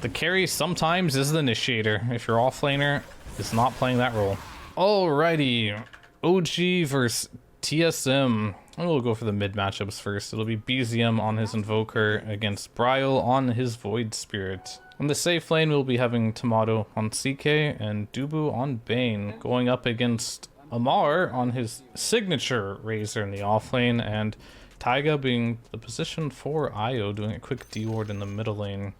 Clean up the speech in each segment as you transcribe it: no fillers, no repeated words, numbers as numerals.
The carry sometimes is the initiator if your offlaner is not playing that role. Alrighty, OG versus TSM. We'll go for the mid matchups first. It'll be BZM on his Invoker against Bryle on his Void Spirit. In the safe lane, we'll be having Tomato on CK and Dubu on Bane, going up against Amar on his signature Razor in the off lane, and Taiga being the position for Io, doing a quick D-ward in the middle lane.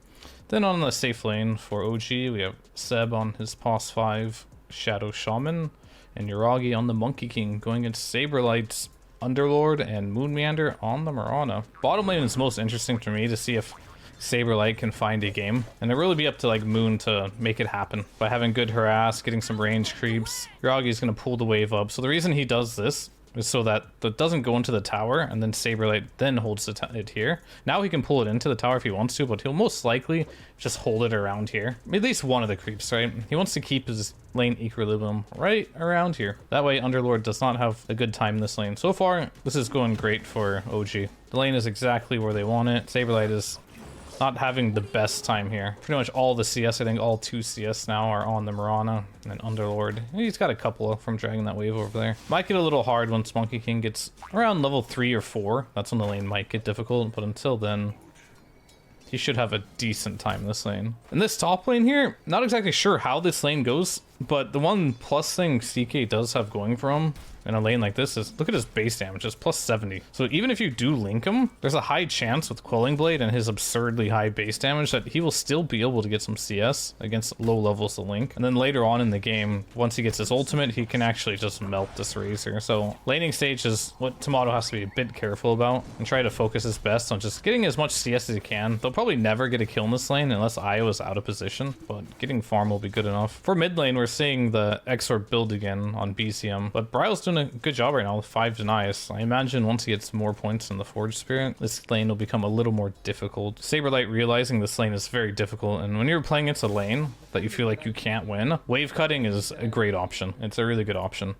Then on the safe lane for OG, we have Seb on his POS 5 Shadow Shaman, and Yuragi on the Monkey King, going against Saberlight's Underlord and Moon Meander on the Mirana. Bottom lane is most interesting to me to see if Saberlight can find a game, and it really be up to like Moon to make it happen by having good harass, getting some range creeps. Yuragi's gonna pull the wave up, so the reason he does this is so that it doesn't go into the tower, and then Saberlight then holds it here. Now he can pull it into the tower if he wants to, but he'll most likely just hold it around here. At least one of the creeps, right? He wants to keep his lane equilibrium right around here. That way Underlord does not have a good time in this lane. So far, this is going great for OG. The lane is exactly where they want it. Saberlight is not having the best time here. Pretty much all the CS, I think all 2 CS now are on the Mirana and Underlord. He's got a couple from dragging that wave over there. Might get a little hard once Monkey King gets around level 3 or 4. That's when the lane might get difficult, but until then, he should have a decent time in this lane. In this top lane here, not exactly sure how this lane goes, but the one plus thing CK does have going for him in a lane like this is, look at his base damage, it's plus 70. So even if you do link him, there's a high chance with Quelling Blade and his absurdly high base damage that he will still be able to get some CS against low levels of link. And then later on in the game, once he gets his ultimate, he can actually just melt this Razor. So laning stage is what Tomato has to be a bit careful about and try to focus his best on just getting as much CS as he can. They'll probably never get a kill in this lane unless Io is out of position, but getting farm will be good enough. For mid lane, we're seeing the Exort build again on BCM, but Bryle's doing a good job right now with 5 denies. I imagine once he gets more points in the Forge Spirit, this lane will become a little more difficult. Saberlight realizing this lane is very difficult, and when you're playing against a lane that you feel like you can't win, wave cutting is a great option. It's a really good option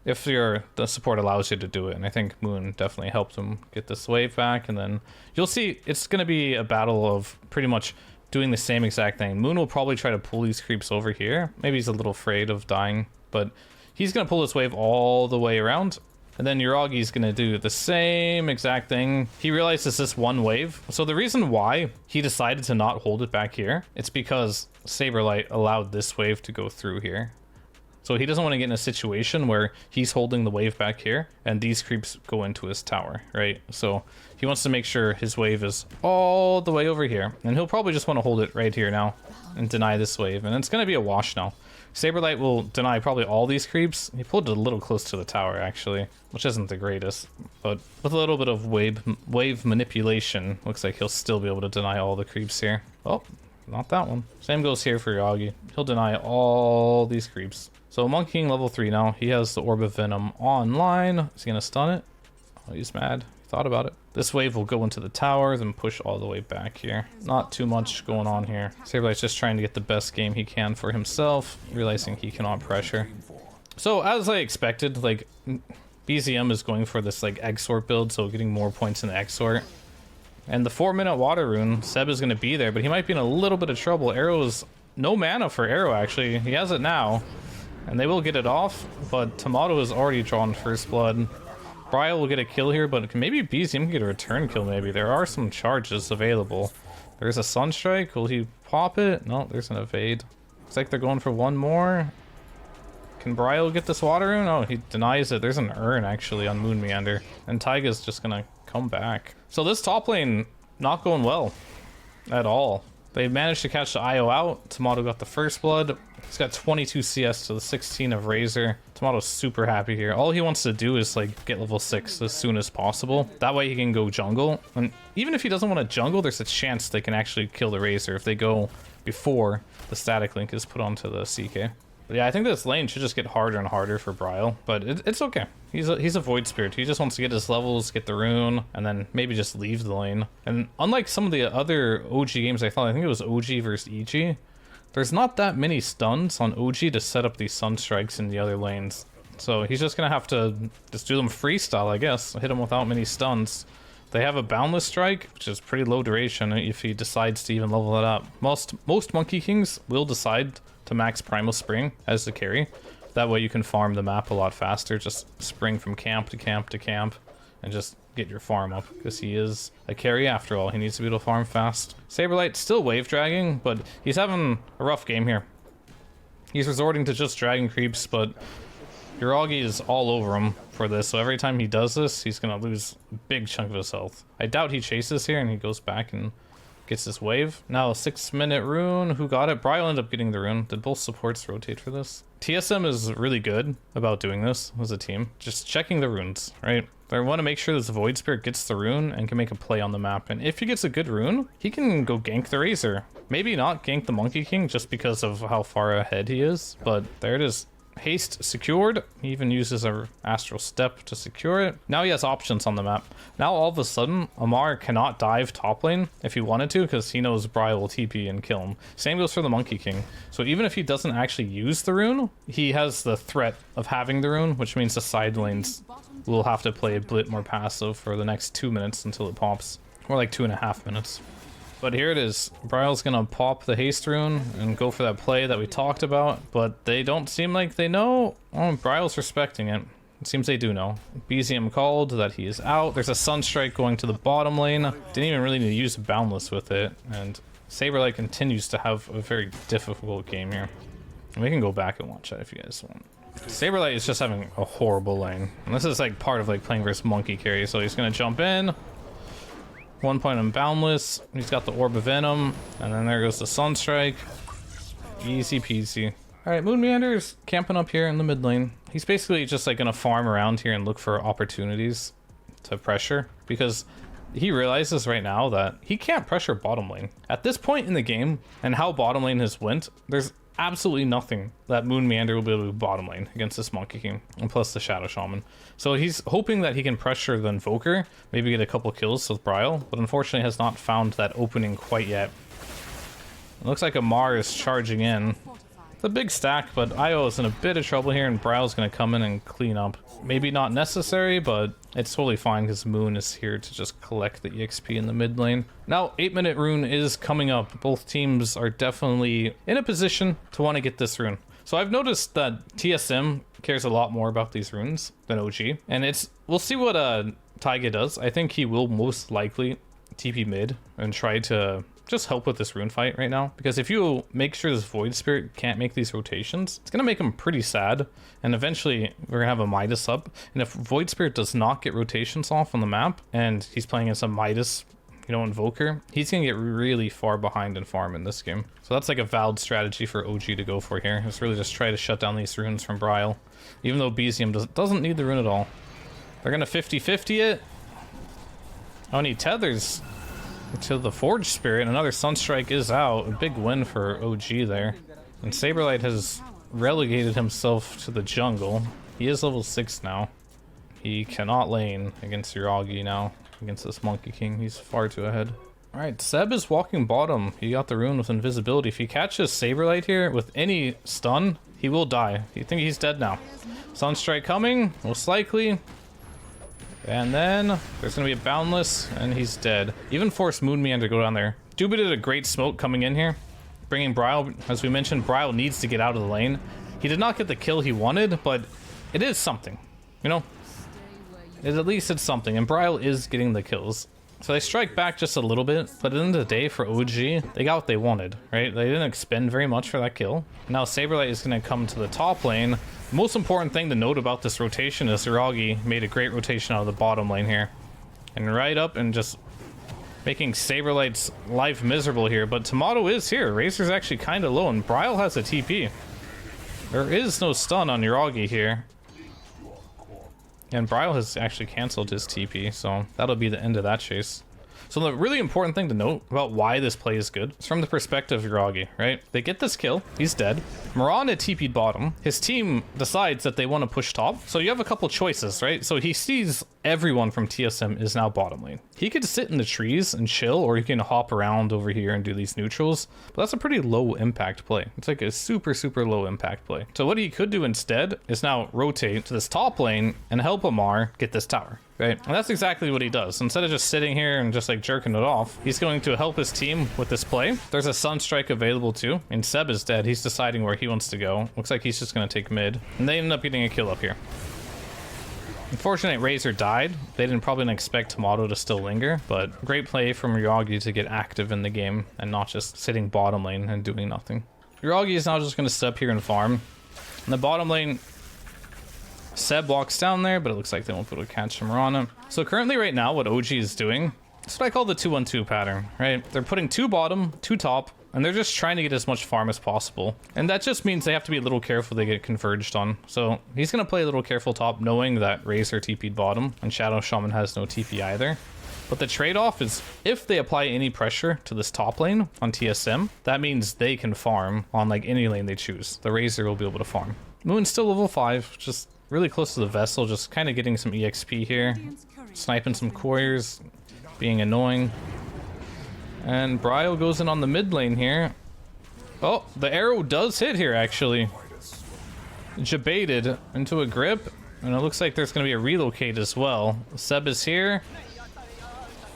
if the support allows you to do it, and I think Moon definitely helped him get this wave back. And then you'll see it's going to be a battle of pretty much doing the same exact thing. Moon will probably try to pull these creeps over here. Maybe he's a little afraid of dying, but he's going to pull this wave all the way around. And then Yuragi's going to do the same exact thing. He realizes this one wave. So the reason why he decided to not hold it back here, it's because Saberlight allowed this wave to go through here. So he doesn't want to get in a situation where he's holding the wave back here and these creeps go into his tower, right? So he wants to make sure his wave is all the way over here. And he'll probably just want to hold it right here now and deny this wave. And it's going to be a wash now. Saberlight will deny probably all these creeps. He pulled it a little close to the tower, actually, which isn't the greatest. But with a little bit of wave manipulation, looks like he'll still be able to deny all the creeps here. Oh, not that one. Same goes here for Yagi. He'll deny all these creeps. So Monkey King level 3 now. He has the Orb of Venom online. Is he going to stun it? Oh, he's mad. He thought about it. This wave will go into the tower, then push all the way back here. Not too much going on here. Saberlight's just trying to get the best game he can for himself, realizing he cannot pressure. So as I expected, like, BZM is going for this like Exort build, so getting more points in the Exort. And the 4-minute water rune, Seb is going to be there, but he might be in a little bit of trouble. Arrow's no mana for Arrow, actually. He has it now, and they will get it off, but Tomato has already drawn first blood. Bryle will get a kill here, but maybe BZM can get a return kill maybe. There are some charges available. There's a Sunstrike. Will he pop it? No, there's an evade. Looks like they're going for one more. Can Bryle get this water rune? Oh, he denies it. There's an urn actually on Moon Meander. And Taiga's just gonna come back. So this top lane not going well at all. They managed to catch the IO out. Tomato got the first blood. He's got 22 CS to the 16 of Razor. Tomato's super happy here. All he wants to do is like get level 6 as soon as possible. That way he can go jungle. And even if he doesn't want to jungle, there's a chance they can actually kill the Razor if they go before the static link is put onto the CK. But yeah, I think this lane should just get harder and harder for Bryle, but it's okay. He's a Void Spirit. He just wants to get his levels, get the rune, and then maybe just leave the lane. And unlike some of the other OG games I think it was OG versus EG, there's not that many stuns on OG to set up these Sunstrikes in the other lanes. So he's just gonna have to just do them freestyle, I guess. Hit him without many stuns. They have a Boundless Strike, which is pretty low duration if he decides to even level it up. Most Monkey Kings will decide to max Primal Spring as the carry. That way you can farm the map a lot faster. Just spring from camp to camp to camp and just get your farm up, because he is a carry after all. He needs to be able to farm fast. Saberlight still wave dragging, but he's having a rough game here. He's resorting to just dragon creeps, but Uragi is all over him for this, so every time he does this, he's gonna lose a big chunk of his health. I doubt he chases here and he goes back and gets this wave. Now 6-minute rune. Who got it? Bri ended up getting the rune. Did both supports rotate for this? TSM is really good about doing this as a team. Just checking the runes, right? They want to make sure this Void Spirit gets the rune and can make a play on the map. And if he gets a good rune, he can go gank the Razor. Maybe not gank the Monkey King just because of how far ahead he is. But there it is. Haste secured. He even uses a Astral Step to secure it. Now he has options on the map. Now all of a sudden, Amar cannot dive top lane if he wanted to, because he knows Bri will TP and kill him. Same goes for the Monkey King. So even if he doesn't actually use the rune, he has the threat of having the rune, which means the side lanes will have to play a bit more passive for the next 2 minutes until it pops. Or like 2.5 minutes. But here it is. Bryle's gonna pop the haste rune and go for that play that we talked about, but they don't seem like they know. Oh, Bryle's respecting it. It seems they do know. BZM called that he is out. There's a Sunstrike going to the bottom lane. Didn't even really need to use Boundless with it, and Saberlight continues to have a very difficult game here. And we can go back and watch that if you guys want. Saberlight is just having a horrible lane. And this is like part of like playing versus Monkey Carry, so he's gonna jump in. 1 point on Boundless. He's got the Orb of Venom. And then there goes the Sunstrike. Easy peasy. Alright, Moon Meander's camping up here in the mid lane. He's basically just like gonna farm around here and look for opportunities to pressure. Because he realizes right now that he can't pressure bottom lane. At this point in the game, and how bottom lane has went, there's absolutely nothing that Moon Meander will be able to do bottom lane against this Monkey King, and plus the Shadow Shaman. So he's hoping that he can pressure the Invoker, maybe get a couple kills with Bryle, but unfortunately has not found that opening quite yet. It looks like Amar is charging in. It's a big stack, but Io is in a bit of trouble here, and Bryle's going to come in and clean up. Maybe not necessary, but it's totally fine because Moon is here to just collect the EXP in the mid lane. Now, 8-minute rune is coming up. Both teams are definitely in a position to want to get this rune. So I've noticed that TSM cares a lot more about these runes than OG, and we'll see what Taiga does. I think he will most likely TP mid and try to just help with this rune fight right now, because if you make sure this Void Spirit can't make these rotations, it's gonna make him pretty sad, and eventually we're gonna have a Midas up, and if Void Spirit does not get rotations off on the map and he's playing as a Midas, you know, Invoker, he's gonna get really far behind in farm in this game. So that's like a valid strategy for OG to go for here. It's really just try to shut down these runes from Bryle, even though BZM doesn't need the rune at all. They're gonna 50-50 it. Oh, and he tethers to the Forge Spirit. Another Sunstrike is out. A big win for OG there. And Saberlight has relegated himself to the jungle. He is level 6 now. He cannot lane against Uragi now. Against this Monkey King. He's far too ahead. Alright, Seb is walking bottom. He got the rune with invisibility. If he catches Saberlight here with any stun, he will die. You think he's dead now. Sunstrike coming, most likely. And then there's going to be a Boundless, and he's dead. Even forced Moon Meander to go down there. Duba did a great smoke coming in here, bringing Bryle. As we mentioned, Bryle needs to get out of the lane. He did not get the kill he wanted, but it is something. You know? At least it's something, and Bryle is getting the kills. So they strike back just a little bit, but at the end of the day, for OG, they got what they wanted, right? They didn't expend very much for that kill. Now Saberlight is going to come to the top lane. The most important thing to note about this rotation is Uragi made a great rotation out of the bottom lane here. And right up and just making Saberlight's life miserable here. But Tomato is here. Razor's actually kind of low, and Bryle has a TP. There is no stun on Uragi here. And Bryle has actually canceled his TP, so that'll be the end of that chase. So the really important thing to note about why this play is good is from the perspective of Uragi, right? They get this kill, he's dead. Moran had TP'd bottom. His team decides that they want to push top. So you have a couple choices, right? So he sees everyone from TSM is now bottom lane. He could sit in the trees and chill, or he can hop around over here and do these neutrals, but that's a pretty low impact play. It's like a super, super low impact play. So what he could do instead is now rotate to this top lane and help Amar get this tower, right? And that's exactly what he does. Instead of just sitting here and just like jerking it off, he's going to help his team with this play. There's a Sunstrike available too, and Seb is dead. He's deciding where he wants to go. Looks like he's just going to take mid, and they end up getting a kill up here. Unfortunate Razor died. They didn't probably expect Tomato to still linger, but great play from Yagi to get active in the game and not just sitting bottom lane and doing nothing. Yagi is now just going to step here and farm. In the bottom lane, Seb walks down there, but it looks like they won't be able to catch him or on him. So currently right now, what OG is doing, that's what I call the 2-1-2 pattern, right? They're putting 2 bottom, 2 top, and they're just trying to get as much farm as possible. And that just means they have to be a little careful they get converged on. So he's going to play a little careful top, knowing that Razor TP'd bottom, and Shadow Shaman has no TP either. But the trade-off is if they apply any pressure to this top lane on TSM, that means they can farm on like any lane they choose. The Razor will be able to farm. Moon's still level 5, just really close to the Vessel, just kind of getting some EXP here. Sniping some couriers, being annoying. And Bryo goes in on the mid lane here. Oh, the arrow does hit here, actually. Jebaited into a grip. And it looks like there's going to be a relocate as well. Seb is here.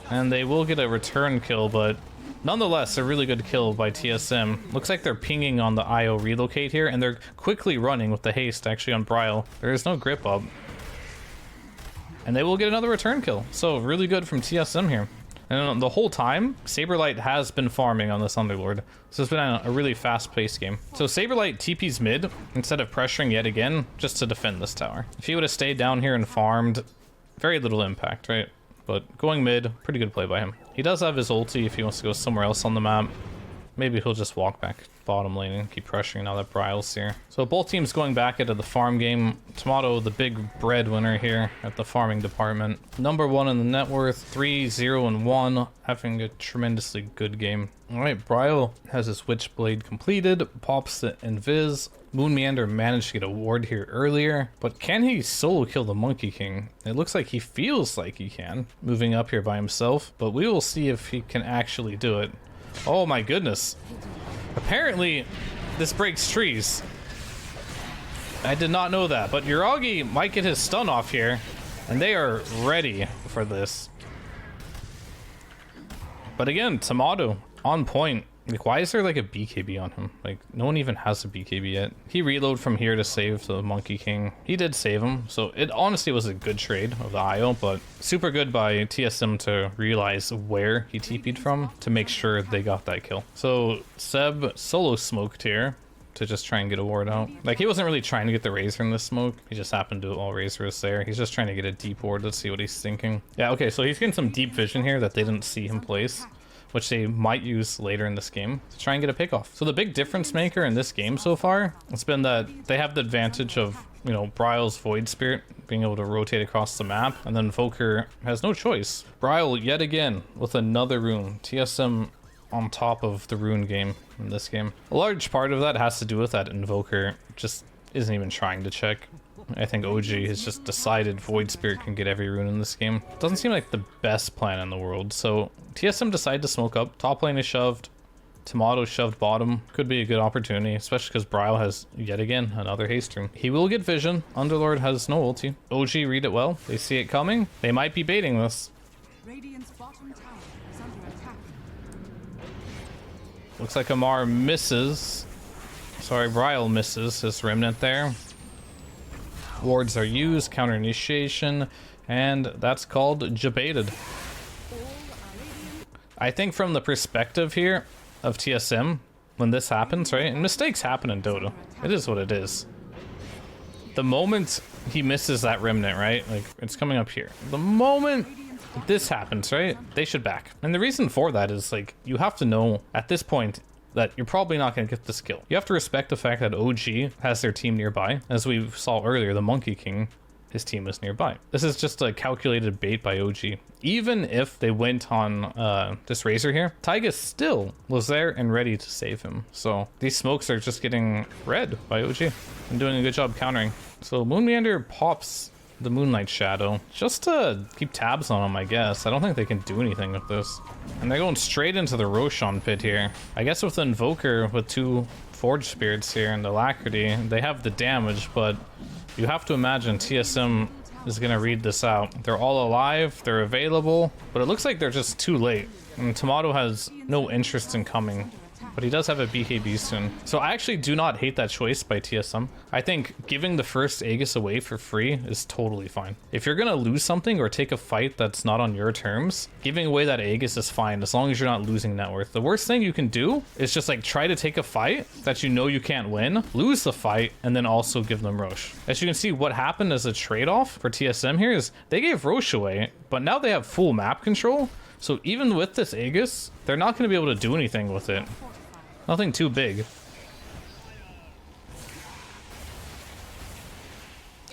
And they will get a return kill, but nonetheless, a really good kill by TSM. Looks like they're pinging on the IO relocate here, and they're quickly running with the haste actually on Bryo. There is no grip up. And they will get another return kill. So really good from TSM here. And the whole time, Saberlight has been farming on this Underlord. So it's been a really fast-paced game. So Saberlight TP's mid, instead of pressuring yet again, just to defend this tower. If he would have stayed down here and farmed, very little impact, right? But going mid, pretty good play by him. He does have his ulti if he wants to go somewhere else on the map. Maybe he'll just walk back bottom lane and keep pressuring now that Bryo's here. So both teams going back into the farm game. Tomato, the big breadwinner here at the farming department. Number 1 in the net worth, 3, 0, and 1. Having a tremendously good game. Alright, Bryo has his Witchblade completed. Pops the Invis. Moon Meander managed to get a ward here earlier. But can he solo kill the Monkey King? It looks like he feels like he can. Moving up here by himself. But we will see if he can actually do it. Oh my goodness. Apparently, this breaks trees. I did not know that, but Yuragi might get his stun off here, and they are ready for this. But again, Tomato on point. Like, why is there like a BKB on him? Like, no one even has a BKB yet. He reload from here to save the Monkey King. He did save him, so it honestly was a good trade of the IO, but super good by TSM to realize where he TP'd from to make sure they got that kill. So Seb solo smoked here to just try and get a ward out. Like, he wasn't really trying to get the Razor in the smoke. He just happened to do it while Razor was there. He's just trying to get a deep ward. Let's see what he's thinking. Yeah, okay, so he's getting some deep vision here that they didn't see him place, which they might use later in this game to try and get a pick off. So the big difference maker in this game so far, it's been that they have the advantage of, you know, Bryo's Void Spirit being able to rotate across the map, and then Voker has no choice. Bryo yet again with another rune. TSM on top of the rune game in this game. A large part of that has to do with that Invoker just isn't even trying to check. I think OG has just decided Void Spirit can get every rune in this game. Doesn't seem like the best plan in the world. So TSM decided to smoke up. Top lane is shoved. Tomato shoved bottom. Could be a good opportunity, especially because Bryo has yet again another haste rune. He will get vision. Underlord has no ulti. OG read it well. They see it coming. They might be baiting this. Radiant's bottom tower is under attack. Looks like Amar misses. Sorry, Bryo misses his remnant there. Wards are used, counter initiation, and that's called Jebaited. I think from the perspective here of TSM, when this happens, right, and mistakes happen in Dota, it is what it is. The moment he misses that remnant, right, like it's coming up here. The moment this happens, right, they should back. And the reason for that is, like, you have to know at this point that you're probably not going to get this kill. You have to respect the fact that OG has their team nearby. As we saw earlier, the Monkey King, his team is nearby. This is just a calculated bait by OG. Even if they went on this Razor here, Taiga still was there and ready to save him. So these smokes are just getting read by OG and doing a good job countering. So Moon Meander pops the Moonlight Shadow just to keep tabs on them, I guess. I don't think they can do anything with this. And they're going straight into the Roshan pit here. I guess with the Invoker, with 2 Forge Spirits here and the Alacrity, they have the damage, but you have to imagine TSM is going to read this out. They're all alive, they're available, but it looks like they're just too late. And Tomato has no interest in coming, but he does have a BKB soon. So I actually do not hate that choice by TSM. I think giving the first Aegis away for free is totally fine. If you're gonna lose something or take a fight that's not on your terms, giving away that Aegis is fine as long as you're not losing net worth. The worst thing you can do is just like try to take a fight that you know you can't win, lose the fight, and then also give them Roche. As you can see, what happened as a trade-off for TSM here is they gave Roche away, but now they have full map control. So even with this Aegis, they're not gonna be able to do anything with it. Nothing too big.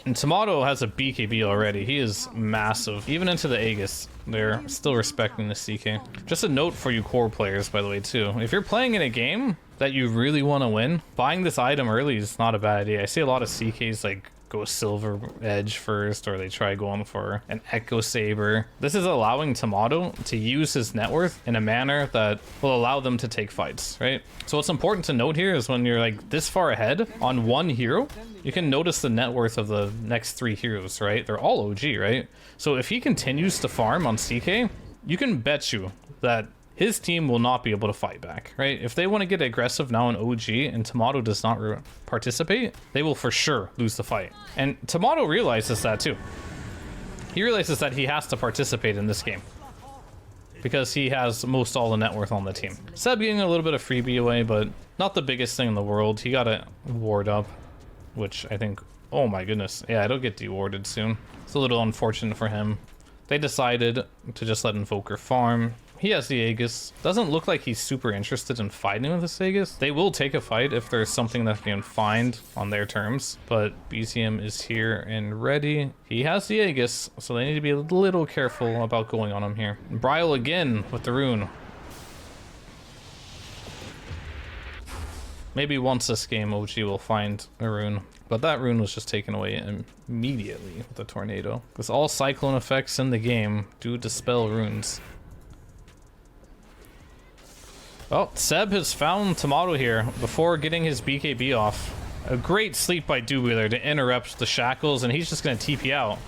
And Tomato has a BKB already. He is massive. Even into the Aegis, they're still respecting the CK. Just a note for you core players, by the way, too. If you're playing in a game that you really want to win, buying this item early is not a bad idea. I see a lot of CKs like go Silver Edge first, or they try going for an Echo Saber. This is allowing Tomato to use his net worth in a manner that will allow them to take fights, right? So what's important to note here is when you're like this far ahead on one hero, you can notice the net worth of the next 3 heroes, right? They're all OG, right? So if he continues to farm on CK, you can bet you that his team will not be able to fight back, right? If they want to get aggressive now in OG and Tomato does not participate, they will for sure lose the fight. And Tomato realizes that too. He realizes that he has to participate in this game because he has most all the net worth on the team. Seb getting a little bit of freebie away, but not the biggest thing in the world. He got a ward up, which I think, oh my goodness. Yeah, it'll get dewarded soon. It's a little unfortunate for him. They decided to just let Invoker farm. He has the Aegis. Doesn't look like he's super interested in fighting with this Aegis. They will take a fight if there's something that they can find on their terms. But BZM is here and ready. He has the Aegis, so they need to be a little careful about going on him here. Brile again with the Rune. Maybe once this game, OG will find a Rune. But that Rune was just taken away immediately with the Tornado. Because all Cyclone effects in the game do dispel runes. Oh, Seb has found Tomato here before getting his BKB off. A great sleep by Dubu there to interrupt the shackles, and he's just going to TP out.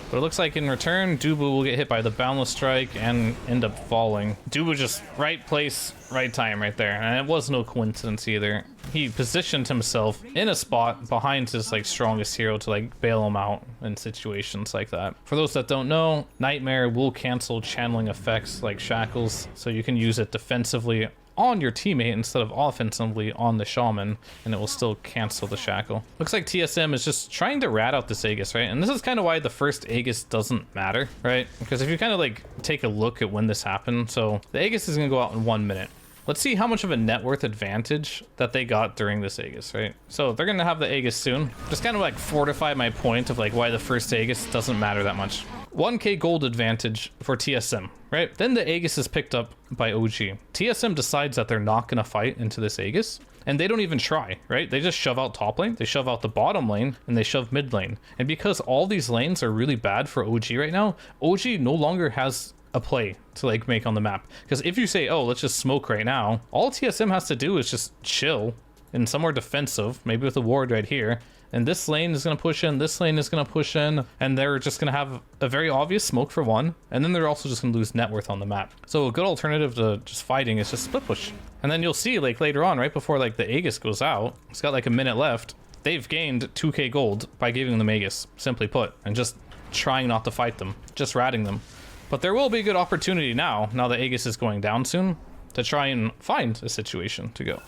But it looks like in return, Dubu will get hit by the Boundless Strike and end up falling. Dubu just right place, right time right there. And it was no coincidence either. He positioned himself in a spot behind his like strongest hero to like bail him out in situations like that. For those that don't know, Nightmare will cancel channeling effects like shackles, so you can use it defensively on your teammate instead of offensively on the shaman, and it will still cancel the shackle. Looks like TSM is just trying to rat out this Aegis, right? And this is kind of why the first Aegis doesn't matter, right? Because if you kind of like take a look at when this happened, so the Aegis is gonna go out in 1 minute. Let's see how much of a net worth advantage that they got during this Aegis, right? So they're gonna have the Aegis soon. Just kind of like fortify my point of like why the first Aegis doesn't matter that much. 1k gold advantage for TSM, right? Then the Aegis is picked up by OG. TSM decides that they're not gonna fight into this Aegis, and they don't even try, right? They just shove out top lane, they shove out the bottom lane, and they shove mid lane. And because all these lanes are really bad for OG right now, OG no longer has a play to like make on the map. Because if you say, oh, let's just smoke right now, all TSM has to do is just chill in somewhere defensive, maybe with a ward right here, and this lane is going to push in, this lane is going to push in, and they're just going to have a very obvious smoke for one, and then they're also just going to lose net worth on the map. So a good alternative to just fighting is just split push. And then you'll see like later on, right before like the Aegis goes out, it's got like a minute left, they've gained 2k gold by giving them Aegis, simply put, and just trying not to fight them, just ratting them. But there will be a good opportunity now the Aegis is going down soon, to try and find a situation to go.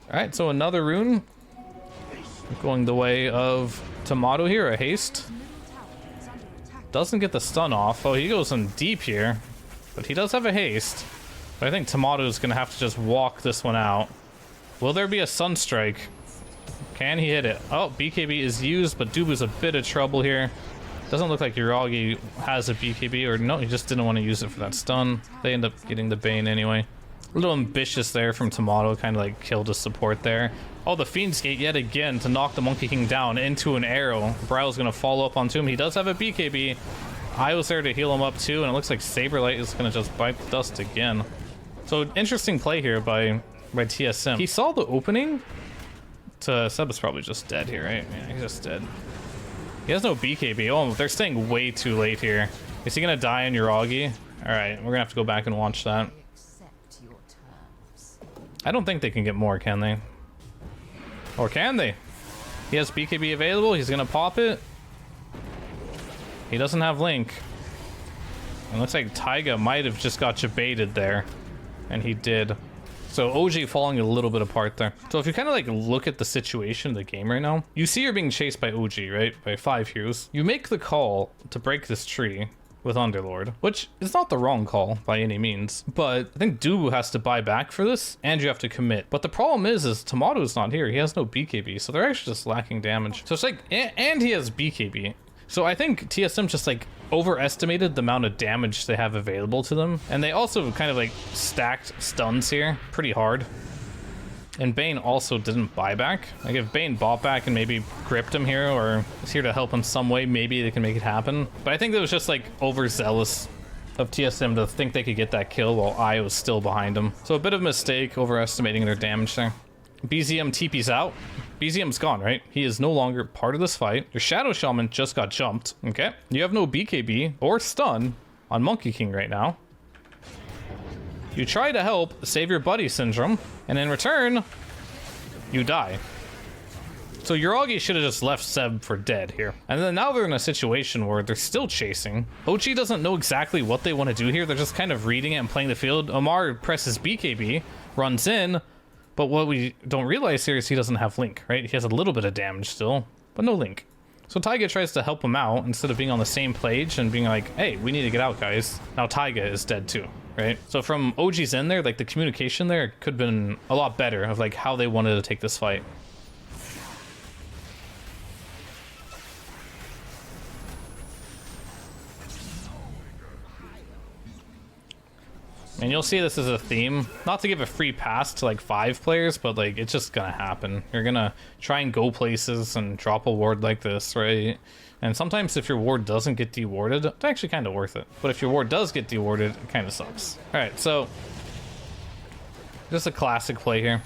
Alright, so another rune going the way of Tomato here, a haste. Doesn't get the stun off. Oh, he goes in deep here, but he does have a haste. But I think Tomato is going to have to just walk this one out. Will there be a Sunstrike? Can he hit it? Oh, BKB is used, but Dubu's a bit of trouble here. Doesn't look like Uragi has a BKB, or no, he just didn't want to use it for that stun. They end up getting the Bane anyway. A little ambitious there from Tomato, kind of like killed his support there. Oh, the Fiend's Gate yet again to knock the Monkey King down into an arrow. Bryle's gonna follow up onto him. He does have a BKB. Io's there to heal him up too, and it looks like Saberlight is gonna just bite the dust again. So interesting play here by TSM. He saw the opening to Seb is probably just dead here, right? Yeah, he's just dead. He has no BKB. Oh, they're staying way too late here. Is he gonna die in Uragi? All right, we're gonna have to go back and watch that. I don't think they can get more, can they? Or can they? He has BKB available. He's gonna pop it. He doesn't have Link. It looks like Taiga might have just got baited there, and he did. So OG falling a little bit apart there. So if you kind of like look at the situation of the game right now, you see you're being chased by OG, right? By 5 heroes. You make the call to break this tree with Underlord, which is not the wrong call by any means, but I think Dubu has to buy back for this, and you have to commit. But the problem is Tomato's not here. He has no BKB, so they're actually just lacking damage. So it's like, and he has BKB. So I think TSM just like overestimated the amount of damage they have available to them. And they also kind of like stacked stuns here pretty hard. And Bane also didn't buy back. Like if Bane bought back and maybe gripped him here or is here to help in some way, maybe they can make it happen. But I think it was just like overzealous of TSM to think they could get that kill while I was still behind him. So a bit of a mistake overestimating their damage there. BZM TP's out. BZM's gone, right? He is no longer part of this fight. Your Shadow Shaman just got jumped, okay? You have no BKB or stun on Monkey King right now. You try to help save your buddy Syndrome, and in return, you die. So Uragi should have just left Seb for dead here. And then now they're in a situation where they're still chasing. OG doesn't know exactly what they want to do here. They're just kind of reading it and playing the field. Omar presses BKB, runs in, but what we don't realize here is he doesn't have Link, right? He has a little bit of damage still, but no Link. So Taiga tries to help him out instead of being on the same page and being like, hey, we need to get out, guys. Now Taiga is dead too, right? So from OG's end there, like the communication there could have been a lot better of like how they wanted to take this fight. And you'll see this as a theme, not to give a free pass to like 5 players, but like it's just gonna happen. You're gonna try and go places and drop a ward like this, right? And sometimes if your ward doesn't get dewarded, it's actually kind of worth it. But if your ward does get dewarded, it kind of sucks. All right, so just a classic play here.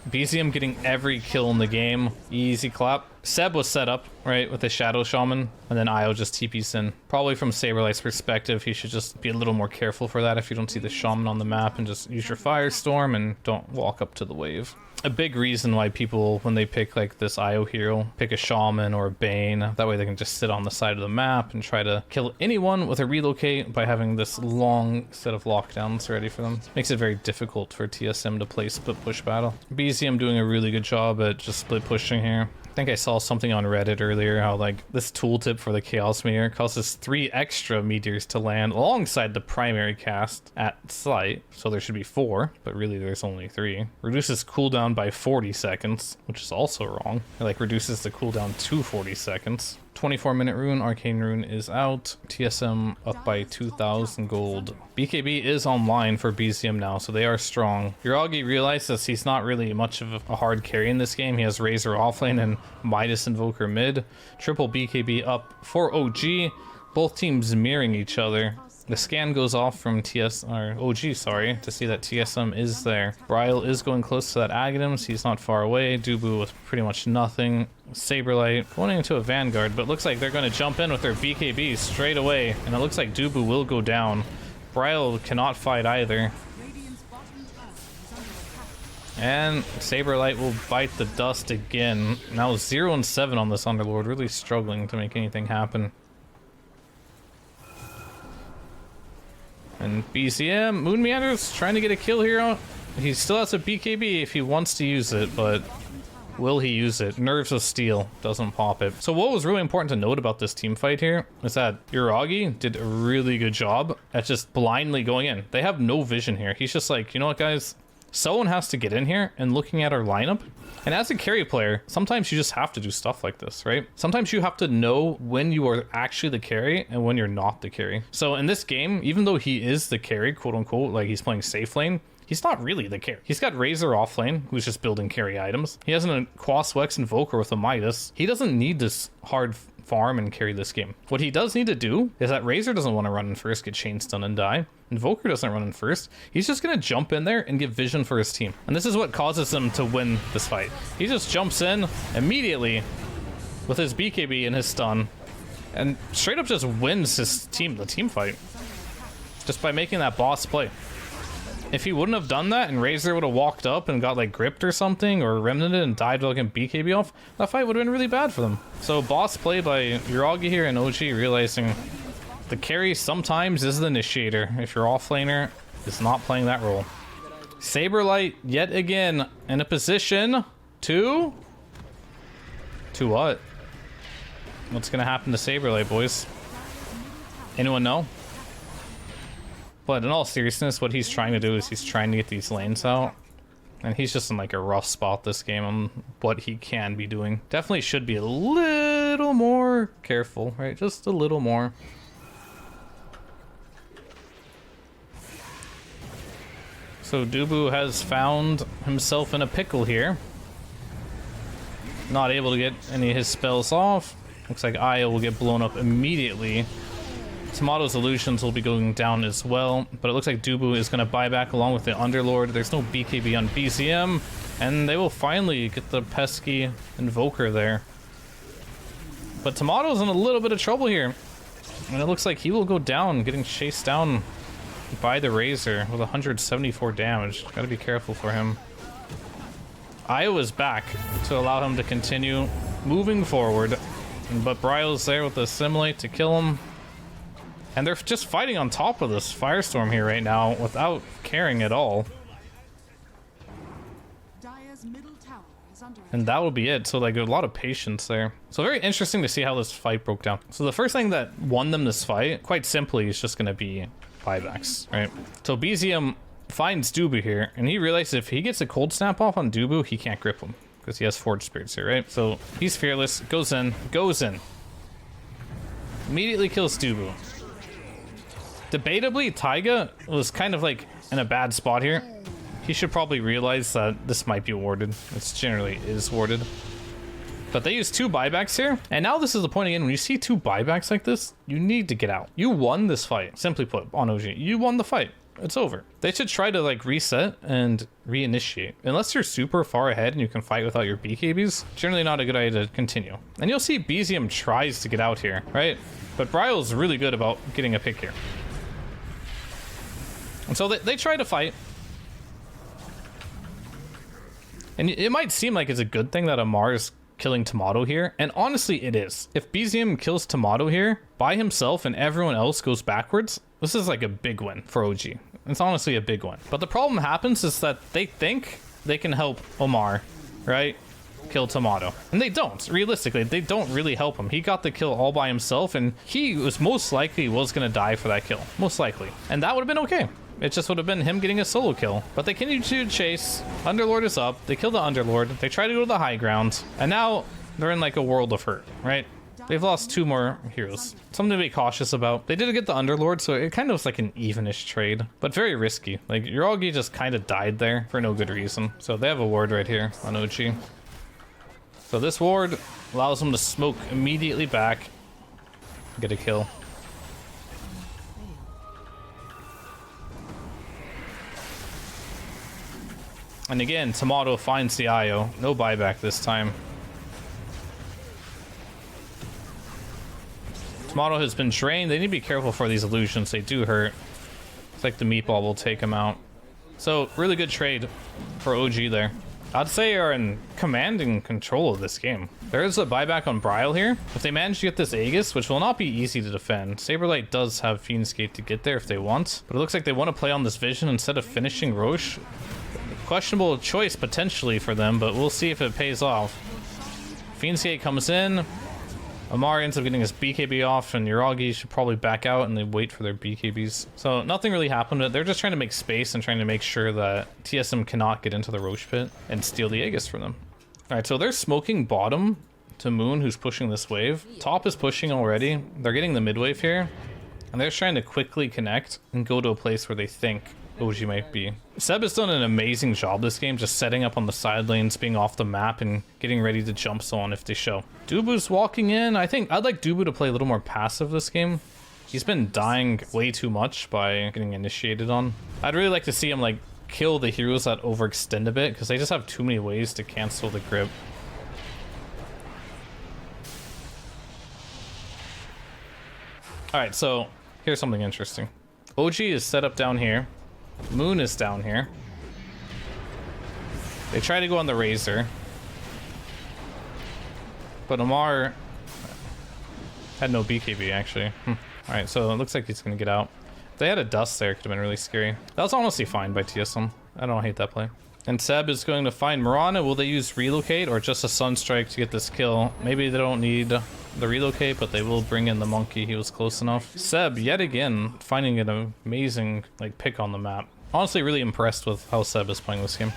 BZM getting every kill in the game. Easy clap. Seb was set up, right, with the Shadow Shaman, and then Io just TPs in. Probably from Saberlight's perspective, he should just be a little more careful for that if you don't see the Shaman on the map, and just use your Firestorm and don't walk up to the wave. A big reason why people, when they pick like this Io hero, pick a Shaman or a Bane. That way they can just sit on the side of the map and try to kill anyone with a relocate by having this long set of lockdowns ready for them. Makes it very difficult for TSM to play split push battle. BZM doing a really good job at just split pushing here. I think I saw something on Reddit earlier how like this tooltip for the Chaos Meteor causes 3 extra meteors to land alongside the primary cast at site. So there should be 4, but really there's only 3. Reduces cooldown by 40 seconds, which is also wrong. It like reduces the cooldown to 40 seconds. 24-minute rune, Arcane Rune is out. TSM up by 2,000 gold. BKB is online for BZM now, so they are strong. Uragi realizes he's not really much of a hard carry in this game. He has Razor offlane and Midas Invoker mid. Triple BKB up for OG. Both teams mirroring each other. The scan goes off from OG, sorry, to see that TSM is there. Bryle is going close to that Aghanims. He's not far away. Dubu with pretty much nothing. Saberlight going into a Vanguard, but it looks like they're going to jump in with their BKB straight away. And it looks like Dubu will go down. Bryle cannot fight either. And Saberlight will bite the dust again. Now 0 and 7 on this Underlord, really struggling to make anything happen. And BZM, Moon Meanders trying to get a kill here. He still has a BKB if he wants to use it, but will he use it? Nerves of Steel doesn't pop it. So what was really important to note about this team fight here is that Uragi did a really good job at just blindly going in. They have no vision here. He's just like, you know what, guys? Someone has to get in here and looking at our lineup. And as a carry player, sometimes you just have to do stuff like this, right? Sometimes you have to know when you are actually the carry and when you're not the carry. So in this game, even though he is the carry, quote unquote, like he's playing safe lane, he's not really the carry. He's got Razor offlane, who's just building carry items. He has a Quaswex Invoker with a Midas. He doesn't need this hard farm and carry this game. What he does need to do is that Razor doesn't want to run in first, get chain stun and die. Invoker doesn't run in first. He's just going to jump in there and give vision for his team. And this is what causes him to win this fight. He just jumps in immediately with his BKB and his stun and straight up just wins his team, the team fight, just by making that boss play. If he wouldn't have done that and Razor would have walked up and got like gripped or something or remnanted and died while getting BKB off, that fight would have been really bad for them. So boss play by Uragi here and OG, realizing the carry sometimes is the initiator if your offlaner is not playing that role. Saberlight yet again in a position to what? What's gonna happen to Saberlight, boys? Anyone know? But in all seriousness, what he's trying to do is he's trying to get these lanes out. And he's just in like a rough spot this game on what he can be doing. Definitely should be a little more careful, right? Just a little more. So Dubu has found himself in a pickle here. Not able to get any of his spells off. Looks like Io will get blown up immediately. Tomato's illusions will be going down as well, but it looks like Dubu is going to buy back along with the Underlord. There's no BKB on BCM, and they will finally get the pesky Invoker there. But Tomato's in a little bit of trouble here, and it looks like he will go down, getting chased down by the Razor with 174 damage. Gotta be careful for him. Io is back to allow him to continue moving forward, but Bryo's there with the Assimilate to kill him. And they're just fighting on top of this Firestorm here right now without caring at all. Dire's middle tower is under And that will be it. So like a lot of patience there. So very interesting to see how this fight broke down. So the first thing that won them this fight, quite simply, is just going to be buybacks, right? So BZM finds Dubu here, and he realizes if he gets a cold snap off on Dubu, he can't grip him because he has Forge Spirits here, right? So he's fearless, goes in, immediately kills Dubu. Debatably, Taiga was kind of like in a bad spot here. He should probably realize that this might be warded. It generally is warded. But they use 2 buybacks here. And now this is the point again, when you see 2 buybacks like this, you need to get out. You won this fight, simply put, on OG. You won the fight. It's over. They should try to like reset and reinitiate. Unless you're super far ahead and you can fight without your BKBs, generally not a good idea to continue. And you'll see BZM tries to get out here, right? But Bryo's really good about getting a pick here. And so they try to fight. And it might seem like it's a good thing that Amar is killing Tomato here. And honestly, it is. If BZM kills Tomato here by himself and everyone else goes backwards, this is like a big win for OG. It's honestly a big one. But the problem happens is that they think they can help Omar, right? Kill Tomato. And they don't. Realistically, they don't really help him. He got the kill all by himself, and he was most likely was going to die for that kill. Most likely. And that would have been okay. It just would have been him getting a solo kill. But they continue to chase. Underlord is up. They kill the Underlord. They try to go to the high ground. And now they're in like a world of hurt, right? They've lost 2 more heroes. Something to be cautious about. They did get the Underlord, so it kind of was like an evenish trade, but very risky. Like, Uragi just kind of died there for no good reason. So they have a ward right here on OG. So this ward allows them to smoke immediately back. Get a kill. And again, Tomato finds the IO. No buyback this time. Tomato has been drained. They need to be careful for these illusions. They do hurt. It's like the meatball will take him out. So, really good trade for OG there. I'd say are in commanding control of this game. There is a buyback on Bryle here. If they manage to get this Aegis, which will not be easy to defend, Saberlight does have Fiend's Gate to get there if they want. But it looks like they want to play on this vision instead of finishing Roche. Questionable choice potentially for them, but we'll see if it pays off. Fiend's Gate comes in. Amar ends up getting his BKB off, and Uragi should probably back out and they wait for their BKBs. So nothing really happened. They're just trying to make space and trying to make sure that TSM cannot get into the Roche pit and steal the Aegis from them. Alright, so they're smoking bottom to Moon, who's pushing this wave. Top is pushing already. They're getting the mid wave here. And they're trying to quickly connect and go to a place where they think OG might be. Seb has done an amazing job this game, just setting up on the side lanes, being off the map, and getting ready to jump zone if they show. Dubu's walking in. I think I'd like Dubu to play a little more passive this game. He's been dying way too much by getting initiated on. I'd really like to see him like kill the heroes that overextend a bit, because they just have too many ways to cancel the grip. Alright, so here's something interesting. OG is set up down here. Moon is down here. They try to go on the Razor. But Amar had no BKB actually. Alright, so it looks like he's gonna get out. If they had a dust there, it could have been really scary. That was honestly fine by TSM. I don't hate that play. And Seb is going to find Mirana. Will they use relocate or just a Sunstrike to get this kill? Maybe they don't need the relocate, but they will bring in the monkey. He was close enough. Seb, yet again, finding an amazing like pick on the map. Honestly, really impressed with how Seb is playing this game.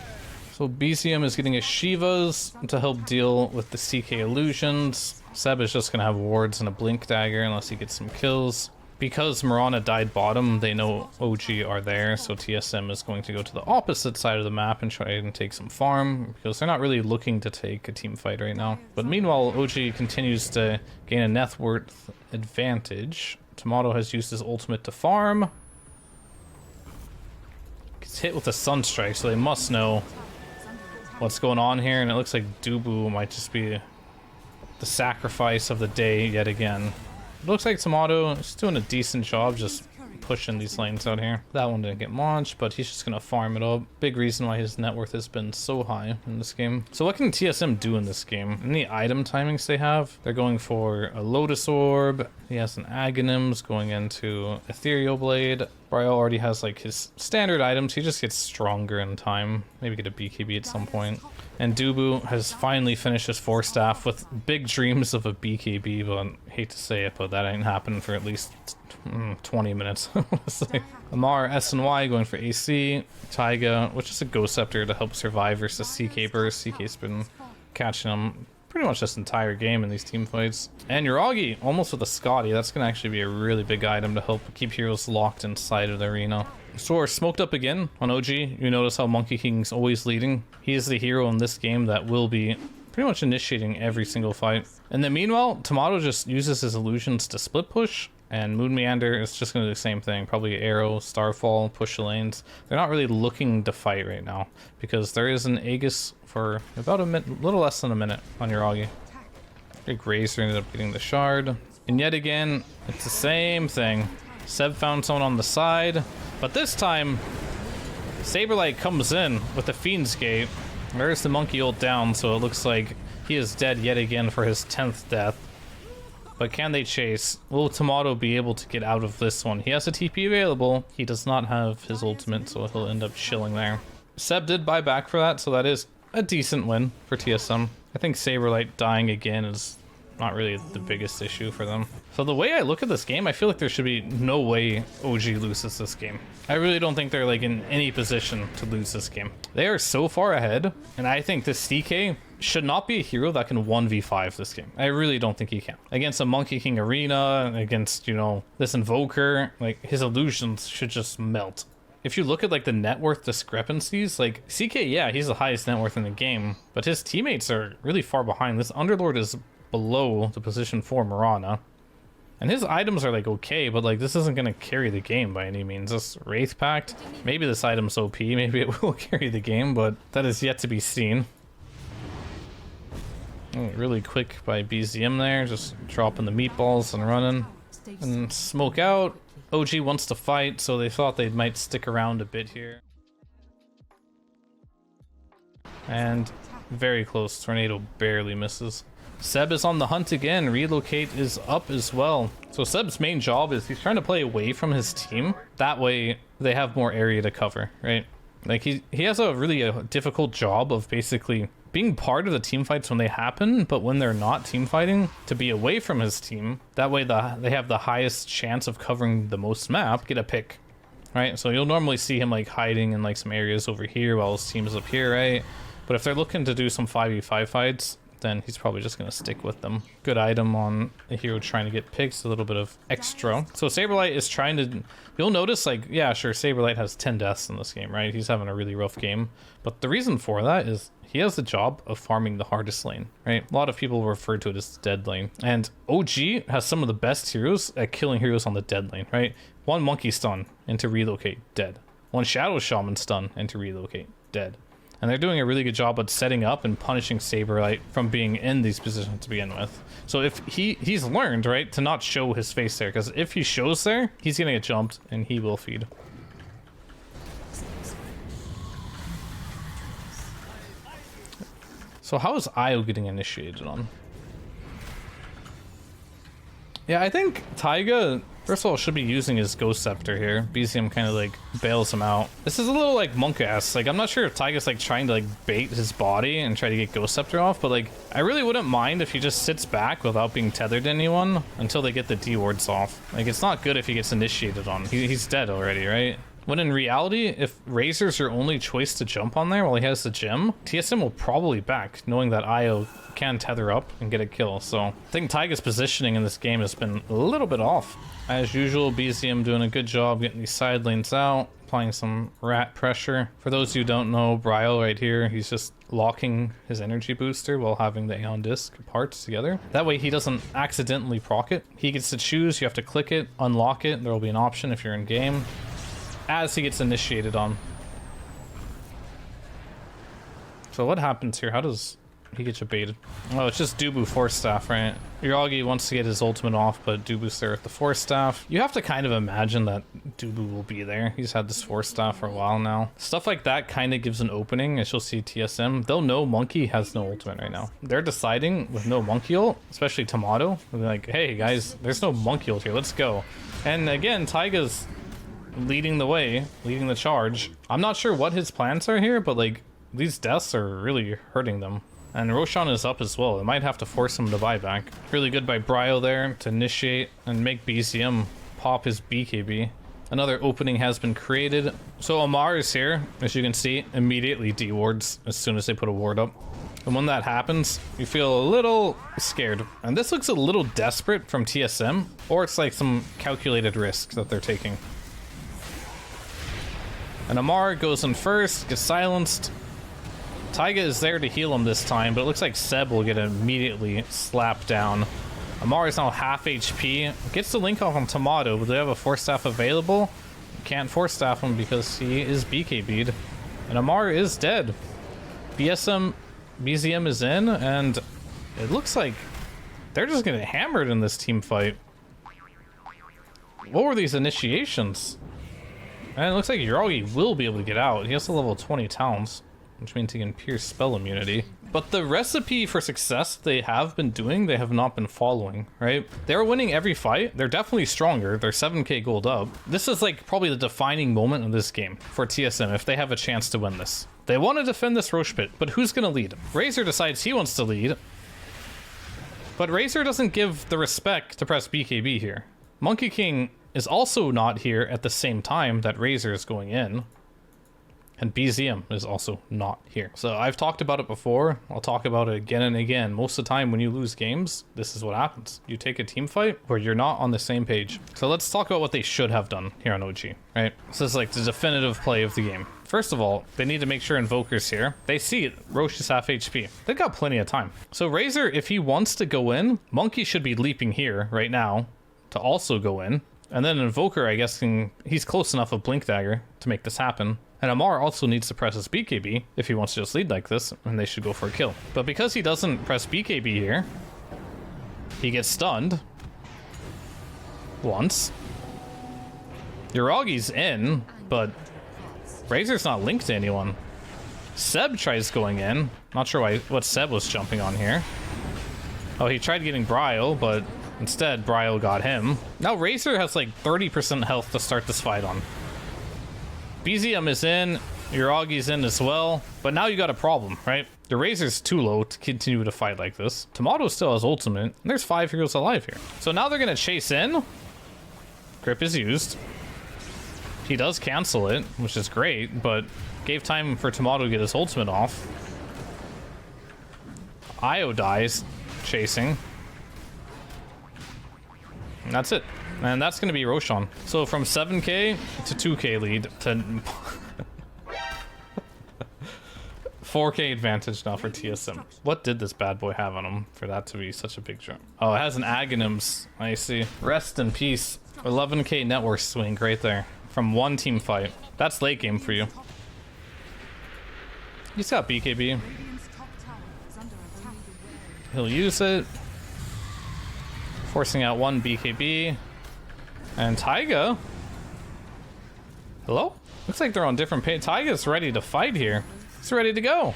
So BCM is getting his Shivas to help deal with the CK illusions. Seb is just going to have wards and a blink dagger unless he gets some kills. Because Mirana died bottom, they know OG are there, so TSM is going to go to the opposite side of the map and try and take some farm, because they're not really looking to take a team fight right now. But meanwhile, OG continues to gain a net worth advantage. Tomato has used his ultimate to farm. Gets hit with a Sunstrike, so they must know what's going on here, and it looks like Dubu might just be the sacrifice of the day yet again. It looks like Tomato is doing a decent job just pushing these lanes out here. That one didn't get launched, but he's just gonna farm it up. Big reason why his net worth has been so high in this game. So what can TSM do in this game? Any item timings they have? They're going for a Lotus Orb. He has an Aghanims going into Ethereal Blade. Bryo already has like his standard items. He just gets stronger in time. Maybe get a BKB at some point. And Dubu has finally finished his 4-staff with big dreams of a BKB, but I hate to say it, but that ain't happening for at least 20 minutes. Amar SNY going for AC. Taiga, which is a Ghost Scepter to help survive versus CK Burst. CK's been catching him pretty much this entire game in these team fights. And Yuragi almost with a Scotty. That's going to actually be a really big item to help keep heroes locked inside of the arena. So we're smoked up again on OG. You notice how Monkey King's always leading. He is the hero in this game that will be pretty much initiating every single fight. And then meanwhile, Tomato just uses his illusions to split push, and Moon Meander is just going to do the same thing. Probably Arrow, Starfall, push the lanes. They're not really looking to fight right now because there is an Aegis for about a little less than a minute on Yuragi. Big Razor ended up getting the shard. And yet again, it's the same thing. Seb found someone on the side, but this time Saberlight comes in with the Fiend's Gate. There's the monkey ult down, so it looks like he is dead yet again for his 10th death. But can they chase? Will Tomato be able to get out of this one? He has a TP available. He does not have his ultimate, so he'll end up chilling there. Seb did buy back for that, so that is a decent win for TSM. I think Saberlight dying again is not really the biggest issue for them. So the way I look at this game, I feel like there should be no way OG loses this game. I really don't think they're like in any position to lose this game. They are so far ahead, and I think this CK should not be a hero that can 1v5 this game. I really don't think he can. Against a Monkey King arena, against, you know, this Invoker, like his illusions should just melt. If you look at like the net worth discrepancies, like CK, yeah, he's the highest net worth in the game, but his teammates are really far behind. This Underlord is below the position for Mirana, and his items are like okay, but like this isn't going to carry the game by any means. This Wraith Pact, maybe this item's OP, maybe it will carry the game, but that is yet to be seen. Really quick by BZM there, just dropping the meatballs and running. And smoke out. OG wants to fight, so they thought they might stick around a bit here. And very close. Tornado barely misses. Seb is on the hunt again. Relocate is up as well. So Seb's main job is he's trying to play away from his team. That way they have more area to cover, right? Like he has a really difficult job of basically being part of the team fights when they happen, but when they're not team fighting, to be away from his team. That way they have the highest chance of covering the most map, get a pick, right? So you'll normally see him like hiding in like some areas over here while his team is up here, right? But if they're looking to do some 5v5 fights, then he's probably just going to stick with them. Good item on a hero trying to get picks, a little bit of extra. So Saberlight is trying to... You'll notice, like, yeah, sure, Saberlight has 10 deaths in this game, right? He's having a really rough game. But the reason for that is he has the job of farming the hardest lane, right? A lot of people refer to it as the dead lane. And OG has some of the best heroes at killing heroes on the dead lane, right? One monkey stun into relocate, dead. One shadow shaman stun into relocate, dead. And they're doing a really good job at setting up and punishing Saberlight from being in these positions to begin with. So if he's learned, right, to not show his face there, because if he shows there, he's gonna get jumped and he will feed. So how is Io getting initiated on? Yeah, I think Taiga, first of all, should be using his Ghost Scepter here. BZM kind of like bails him out. This is a little like monk-ass. Like, I'm not sure if Taiga's like trying to like bait his body and try to get Ghost Scepter off, but like, I really wouldn't mind if he just sits back without being tethered to anyone until they get the D wards off. Like, it's not good if he gets initiated on. He's dead already, right? When in reality, if Razor's your only choice to jump on there while he has the gem, TSM will probably back, knowing that Io can tether up and get a kill. So I think Taiga's positioning in this game has been a little bit off. As usual, BZM doing a good job getting these side lanes out, applying some rat pressure. For those who don't know, Bryle right here, he's just locking his energy booster while having the Aeon Disc parts together. That way he doesn't accidentally proc it. He gets to choose, you have to click it, unlock it, there will be an option if you're in game, as he gets initiated on. So what happens here? How does he get you baited? Oh, it's just Dubu Force Staff, right? Yuragi wants to get his ultimate off, but Dubu's there with the Force Staff. You have to kind of imagine that Dubu will be there. He's had this Force Staff for a while now. Stuff like that kind of gives an opening, as you'll see TSM. They'll know Monkey has no ultimate right now. They're deciding with no Monkey ult, especially Tomato. They're like, hey guys, there's no Monkey ult here, let's go. And again, Taiga's leading the way, leading the charge. I'm not sure what his plans are here, but like, these deaths are really hurting them. And Roshan is up as well. It might have to force him to buy back. Really good by Bryo there to initiate and make BZM pop his BKB. Another opening has been created. So Amar is here, as you can see, immediately D-wards as soon as they put a ward up. And when that happens, you feel a little scared. And this looks a little desperate from TSM, or it's like some calculated risk that they're taking. And Amar goes in first, gets silenced. Taiga is there to heal him this time, but it looks like Seb will get immediately slapped down. Amar is now half HP. Gets the link off on Tomato, but they have a Force Staff available. Can't Force Staff him because he is BKB'd. And Amar is dead. BZM is in, and it looks like they're just getting hammered in this team fight. What were these initiations? And it looks like Yuragi will be able to get out. He has to level 20 towns, which means he can pierce spell immunity. But the recipe for success they have been doing, they have not been following, right? They're winning every fight. They're definitely stronger. They're 7k gold up. This is like probably the defining moment of this game for TSM if they have a chance to win this. They want to defend this Roche pit, but who's going to lead? Razor decides he wants to lead. But Razor doesn't give the respect to press BKB here. Monkey King is also not here at the same time that Razor is going in. And BZM is also not here. So I've talked about it before. I'll talk about it again and again. Most of the time when you lose games, this is what happens. You take a team fight where you're not on the same page. So let's talk about what they should have done here on OG, right? This is like the definitive play of the game. First of all, they need to make sure Invoker's here. They see it. Roche is half HP. They've got plenty of time. So Razor, if he wants to go in, Monkey should be leaping here right now to also go in. And then Invoker, I guess, he's close enough of Blink Dagger to make this happen. And Amar also needs to press his BKB if he wants to just lead like this, and they should go for a kill. But because he doesn't press BKB here, he gets stunned once. Yuragi's in, but Razor's not linked to anyone. Seb tries going in. Not sure what Seb was jumping on here. Oh, he tried getting Bryle, but instead Bryle got him. Now Razor has like 30% health to start this fight on. BZM is in, Yuragi's in as well, but now you got a problem, right? The Razor's too low to continue to fight like this. Tomato still has ultimate, and there's 5 heroes alive here. So now they're gonna chase in. Grip is used. He does cancel it, which is great, but gave time for Tomato to get his ultimate off. Io dies chasing. And that's it. And that's going to be Roshan. So from 7k to 2k lead to 4k advantage now for TSM. What did this bad boy have on him for that to be such a big jump? Oh, it has an Aghanims. I see. Rest in peace. 11k network swing right there from one team fight. That's late game for you. He's got BKB. Radiant's top tower is under attack. He'll use it. Forcing out one BKB. And Taiga. Hello? Looks like they're on different page. Taiga's ready to fight here. He's ready to go.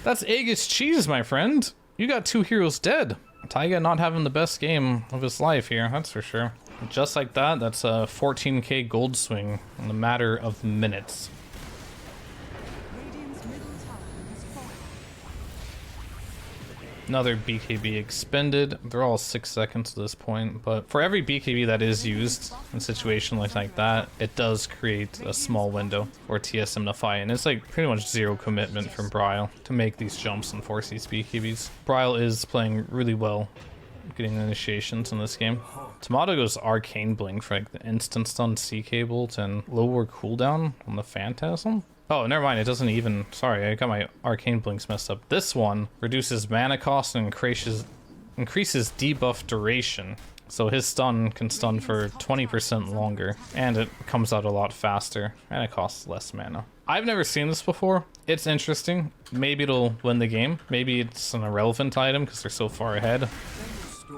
That's Aegis cheese, my friend. You got 2 heroes dead. Taiga not having the best game of his life here, that's for sure. Just like that, that's a 14k gold swing in a matter of minutes. Radiant's middle tower has fallen. Another BKB expended. They're all 6 seconds at this point, but for every BKB that is used in a situation like that, it does create a small window for TSM to fight, and it's like pretty much zero commitment from Bryle to make these jumps and force these BKBs. Bryle is playing really well, getting initiations in this game. Tomato goes Arcane Blink for like the instant stun CK bolt and lower cooldown on the Phantasm. Oh, never mind, it doesn't even... Sorry, I got my Arcane Blinks messed up. This one reduces mana cost and increases debuff duration. So his stun can stun for 20% longer, and it comes out a lot faster, and it costs less mana. I've never seen this before. It's interesting. Maybe it'll win the game. Maybe it's an irrelevant item because they're so far ahead.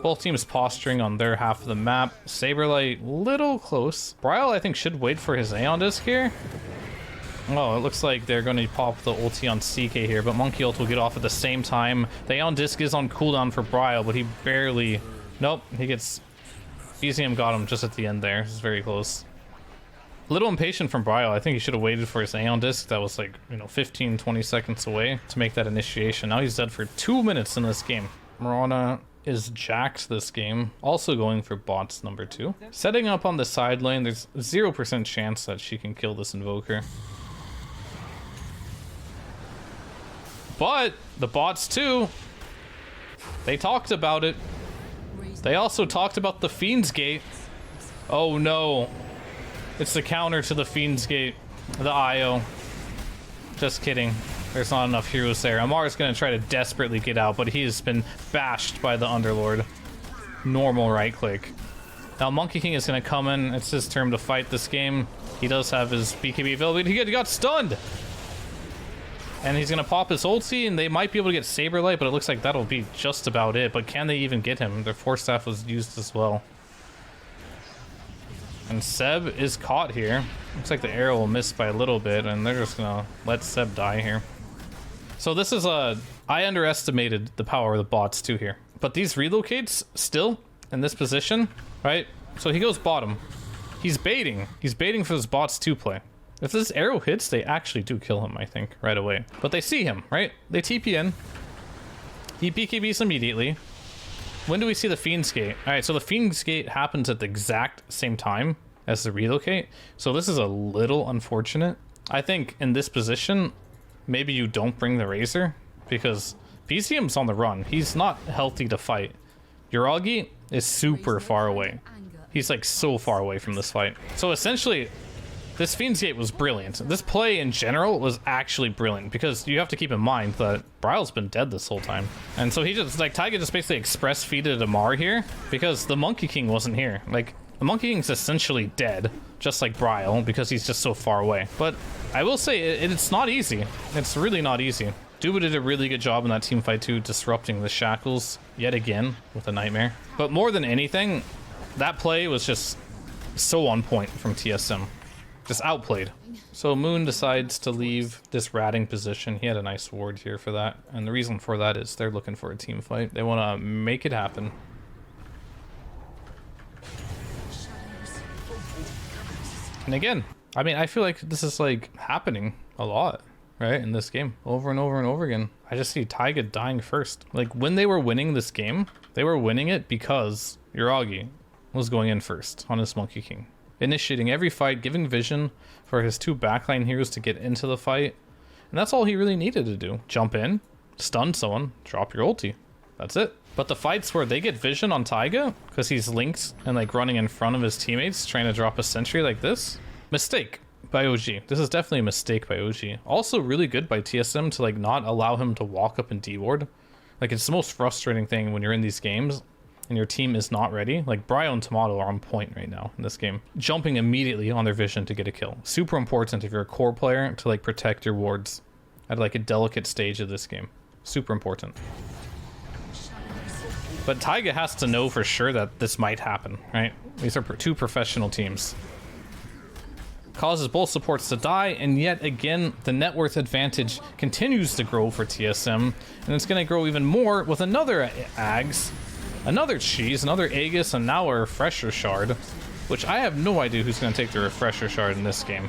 Both teams posturing on their half of the map. Saberlight, little close. Bryle, I think, should wait for his Aeon Disc here. Oh, it looks like they're going to pop the ulti on CK here, but Monkey Ult will get off at the same time. The Aeon Disc is on cooldown for Bryle, but he barely... Nope, he gets... BZM got him just at the end there. This is very close. A little impatient from Bryle. I think he should have waited for his Aeon Disc. That was like, 15, 20 seconds away to make that initiation. Now he's dead for 2 minutes in this game. Mirana is jacked this game. Also going for bots number 2. Setting up on the side lane, there's 0% chance that she can kill this Invoker. But the bots too, they talked about it. They also talked about the Fiend's Gate. Oh no. It's the counter to the Fiend's Gate. The IO. Just kidding. There's not enough heroes there. Amar's gonna try to desperately get out, but he's been bashed by the Underlord. Normal right click. Now Monkey King is gonna come in. It's his turn to fight this game. He does have his BKB available. He got stunned! And he's gonna pop his ulti, and they might be able to get Saberlight, but it looks like that'll be just about it. But can they even get him? Their Force Staff was used as well. And Seb is caught here. Looks like the arrow will miss by a little bit, and they're just gonna let Seb die here. So this is I underestimated the power of the bots too here. But these relocates still in this position, right? So he goes bottom. He's baiting. He's baiting for his bots to play. If this arrow hits, they actually do kill him, I think, right away. But they see him, right? They TP in. He BKBs immediately. When do we see the Fiend's Gate? All right, so the Fiend's Gate happens at the exact same time as the relocate. So this is a little unfortunate. I think in this position, maybe you don't bring the Razor because BZM's on the run. He's not healthy to fight. Uragi is super far away. He's like so far away from this fight. So essentially, this Fiend's Gate was brilliant. This play in general was actually brilliant because you have to keep in mind that Bryle's been dead this whole time. And so he just, like, Taiga just basically express feeded Amar here because the Monkey King wasn't here. Like, the Monkey King's essentially dead, just like Bryle, because he's just so far away. But I will say, it's not easy. It's really not easy. Duba did a really good job in that team fight too, disrupting the shackles yet again with a Nightmare. But more than anything, that play was just so on point from TSM. Just outplayed. So Moon decides to leave this ratting position. He had a nice ward here for that. And the reason for that is they're looking for a team fight. They want to make it happen. And again, I mean, I feel like this is like happening a lot, right? In this game over and over and over again. I just see Taiga dying first. Like when they were winning this game, they were winning it because Uragi was going in first on his Monkey King. Initiating every fight, giving vision for his 2 backline heroes to get into the fight. And that's all he really needed to do. Jump in, stun someone, drop your ulti. That's it. But the fights where they get vision on Taiga, because he's linked and like running in front of his teammates, trying to drop a sentry like this, mistake by OG. This is definitely a mistake by OG. Also really good by TSM to like not allow him to walk up and D-ward. Like it's the most frustrating thing when you're in these games and your team is not ready. Like Bryo and Tomato are on point right now in this game. Jumping immediately on their vision to get a kill. Super important if you're a core player to like protect your wards at like a delicate stage of this game. Super important. But Taiga has to know for sure that this might happen, right? These are two professional teams. Causes both supports to die, and yet again, the net worth advantage continues to grow for TSM, and it's going to grow even more with another Ags, another Cheese, another Aegis, and now a Refresher Shard, which I have no idea who's going to take the Refresher Shard in this game.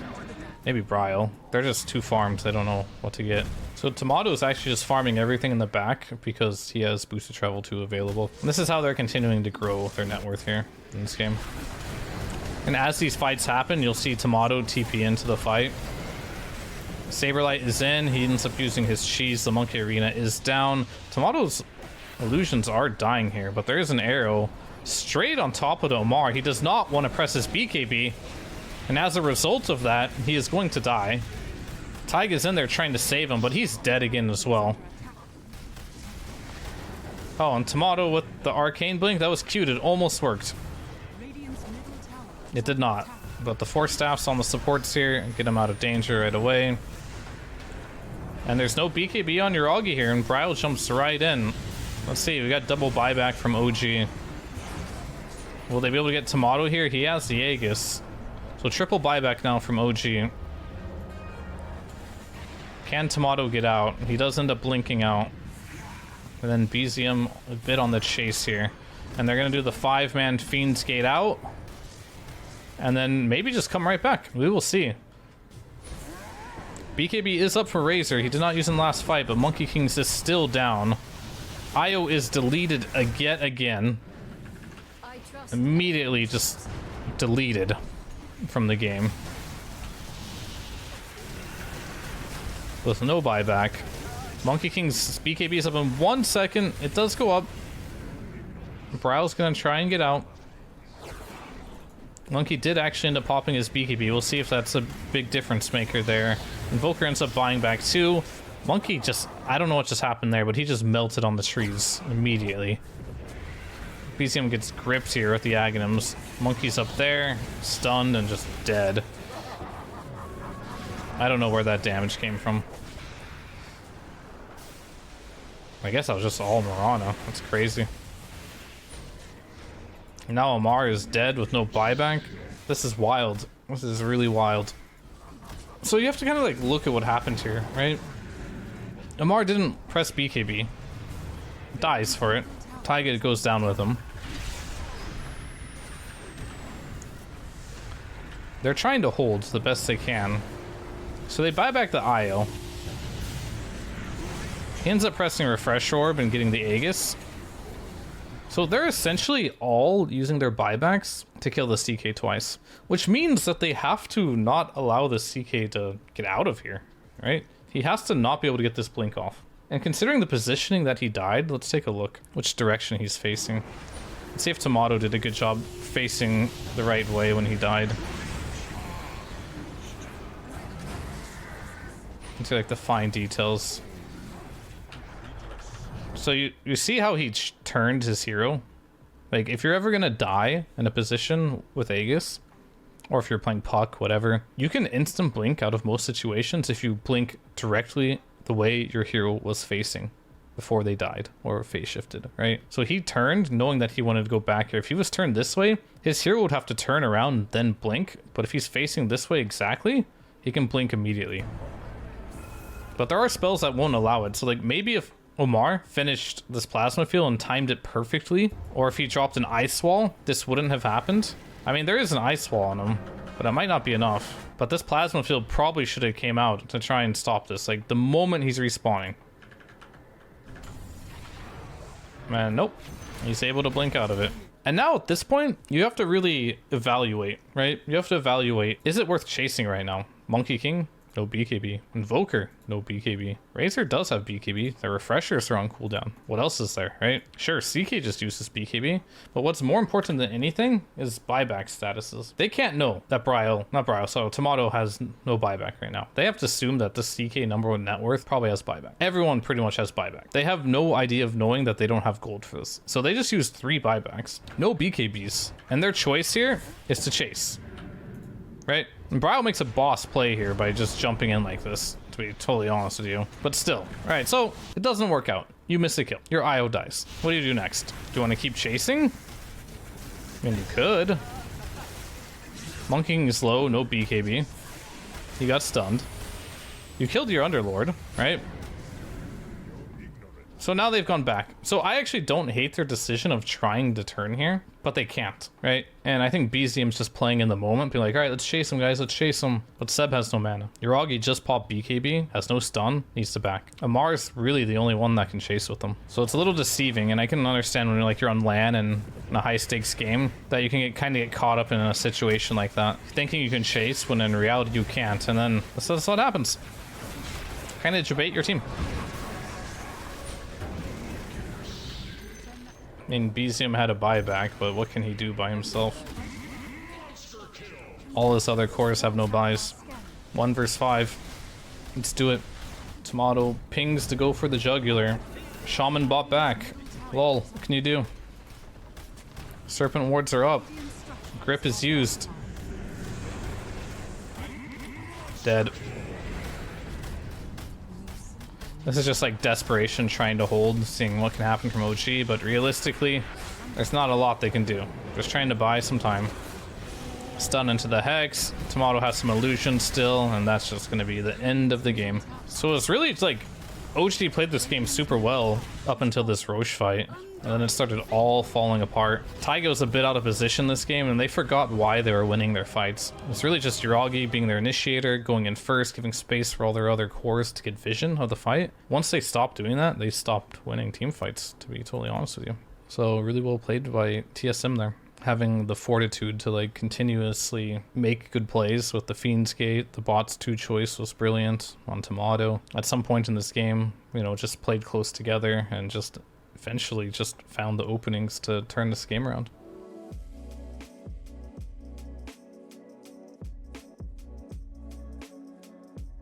Maybe Bryo. They're just too farmed, I don't know what to get. So Tomato is actually just farming everything in the back because he has Boosted Travel 2 available. And this is how they're continuing to grow their net worth here in this game. And as these fights happen, you'll see Tomato TP into the fight. Saberlight is in, he ends up using his cheese, the Monkey Arena is down. Tomato's illusions are dying here, but there is an arrow straight on top of the Omar. He does not want to press his BKB, and as a result of that, he is going to die. Taiga's in there trying to save him, but he's dead again as well. Oh, and Tomato with the Arcane Blink, that was cute, it almost worked. It did not, but the 4 staffs on the supports here get him out of danger right away. And there's no BKB on your Augie here, and Bryo jumps right in. Let's see, we got double buyback from OG. Will they be able to get Tomato here? He has the Aegis. So triple buyback now from OG. Can Tomato get out? He does end up blinking out. And then BZM a bit on the chase here. And they're going to do the 5-man Fiend's Gate out. And then maybe just come right back. We will see. BKB is up for Razor. He did not use in the last fight, but Monkey Kings is still down. IO is deleted again. Immediately just deleted from the game. With no buyback. Monkey King's BKB is up in 1 second. It does go up. Bryo's gonna try and get out. Monkey did actually end up popping his BKB. We'll see if that's a big difference maker there. Invoker ends up buying back too. Monkey just, I don't know what just happened there, but he just melted on the trees immediately. BCM gets gripped here with the Aghanims. Monkey's up there, stunned and just dead. I don't know where that damage came from. I guess I was just all Morana. That's crazy. Now Omar is dead with no buyback. This is wild. This is really wild. So you have to kind of like look at what happened here, right? Omar didn't press BKB. Dies for it. Taiga goes down with him. They're trying to hold the best they can. So they buy back the IO. He ends up pressing Refresh Orb and getting the Aegis. So they're essentially all using their buybacks to kill the CK twice, which means that they have to not allow the CK to get out of here, right? He has to not be able to get this blink off. And considering the positioning that he died, let's take a look which direction he's facing. Let's see if Tomato did a good job facing the right way when he died. Let's see like the fine details. So you see how he turned his hero? Like, if you're ever gonna die in a position with Aegis, or if you're playing Puck, whatever, you can instant blink out of most situations if you blink directly the way your hero was facing before they died or phase shifted, right? So he turned knowing that he wanted to go back here. If he was turned this way, his hero would have to turn around then blink, but if he's facing this way exactly, he can blink immediately. But there are spells that won't allow it, so like maybe if Omar finished this plasma field and timed it perfectly, or if he dropped an ice wall, this wouldn't have happened. I mean, there is an ice wall on him, but it might not be enough. But this plasma field probably should have came out to try and stop this, like the moment he's respawning. Man, nope. He's able to blink out of it. And now at this point, you have to really evaluate, right? You have to evaluate, is it worth chasing right now? Monkey King? No BKB. Invoker, no BKB. Razor does have BKB. The refreshers are on cooldown. What else is there, right? Sure, CK just uses BKB, but what's more important than anything is buyback statuses. They can't know that so Tomato has no buyback right now. They have to assume that the CK number one net worth probably has buyback. Everyone pretty much has buyback. They have no idea of knowing that they don't have gold for this. So they just use 3 buybacks, no BKBs. And their choice here is to chase, right? And Brio makes a boss play here by just jumping in like this, to be totally honest with you. But still. All right, so it doesn't work out. You miss a kill. Your IO dies. What do you do next? Do you want to keep chasing? I mean, you could. Monkeying is low, no BKB. He got stunned. You killed your Underlord, right? So now they've gone back. So I actually don't hate their decision of trying to turn here, but they can't, right? And I think BZM's just playing in the moment, being like, all right, let's chase him, guys, let's chase him. But Seb has no mana. Uragi just popped BKB, has no stun, needs to back. Amar's really the only one that can chase with them. So it's a little deceiving, and I can understand when you're on LAN and in a high stakes game that you can kind of get caught up in a situation like that, thinking you can chase when in reality you can't, and then that's what happens. Kind of debate your team. I mean, BZM had a buyback, but what can he do by himself? All his other cores have no buys. 1 versus 5. Let's do it. Tomato pings to go for the jugular. Shaman bought back. Lol, what can you do? Serpent wards are up. Grip is used. Dead. This is just like Desperation trying to hold, seeing what can happen from OG, but realistically, there's not a lot they can do. Just trying to buy some time. Stun into the Hex. Tomato has some illusion still, and that's just going to be the end of the game. So it's really like OG played this game super well up until this Roche fight, and then it started all falling apart. Taigo's a bit out of position this game, and they forgot why they were winning their fights. It's really just Uragi being their initiator, going in first, giving space for all their other cores to get vision of the fight. Once they stopped doing that, they stopped winning team fights, to be totally honest with you. So really well played by TSM there. Having the fortitude to like continuously make good plays with the Fiend's Gate. The bot's 2 choice was brilliant on Tomato. At some point in this game, you know, just played close together and just eventually just found the openings to turn this game around.